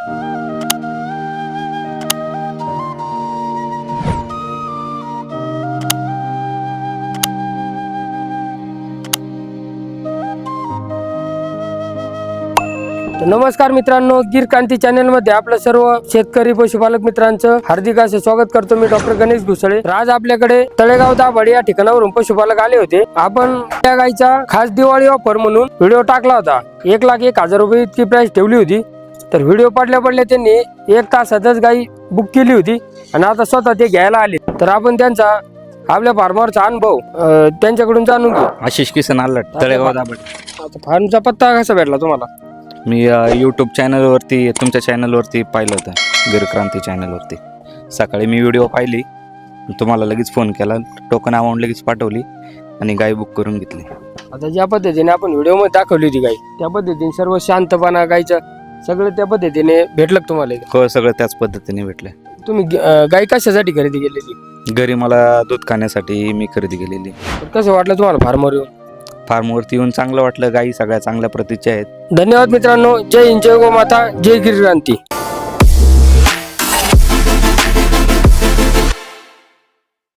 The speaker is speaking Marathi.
नमस्कार मित्रांनो, गिर क्रांती चॅनल मध्ये आपलं सर्व शेतकरी पशुपालक मित्रांचं हार्दिक असे स्वागत करतो. मी डॉक्टर गणेश भुसळे. आज आपल्याकडे तळेगाव दाभाडे या ठिकाणावरून पशुपालक आले होते. आपण त्या गायचा खास दिवाळी ऑफर म्हणून व्हिडिओ टाकला होता. 1,01,000 रुपये इतकी प्राइस ठेवली होती. तर व्हिडिओ पडल्या त्यांनी 1 तासातच गाई बुक केली होती आणि आता स्वतः ते घ्यायला आले. तर आपण त्यांचा आपल्या फार्मरचा अनुभव त्यांच्याकडून जाणून घेऊ. आशिष किसन आल्लट, तळेगाव दाभाडे. आता फार्मचा पत्ता कसा भेटला तुम्हाला? मी यूट्यूब चॅनलवरती, तुमच्या चॅनलवरती पाहिलं होतं, गिर क्रांती चॅनलवरती. सकाळी मी व्हिडिओ पाहिली, तुम्हाला लगेच फोन केला, टोकन अमाऊंट लगेच पाठवली आणि गाय बुक करून घेतली. आता ज्या पद्धतीने आपण व्हिडिओ मध्ये दाखवली होती गाय, त्या पद्धतीने सर्व शांतपणा गायचं सगळं त्या पद्धतीने भेटलं तुम्हाला? हो, सगळं त्याच पद्धतीने भेटलं. तुम्ही गाय कशासाठी खरेदी केलेली? घरी मला दूध खाण्यासाठी मी खरेदी केलेली. कसं वाटलं तुम्हाला फार्मवर येऊन? फार्मवरती येऊन चांगलं वाटलं. गायी सगळ्या चांगल्या प्रतीच्या आहेत. धन्यवाद मित्रांनो. जय हिंद, जय गोमाता, जय गिर क्रांती.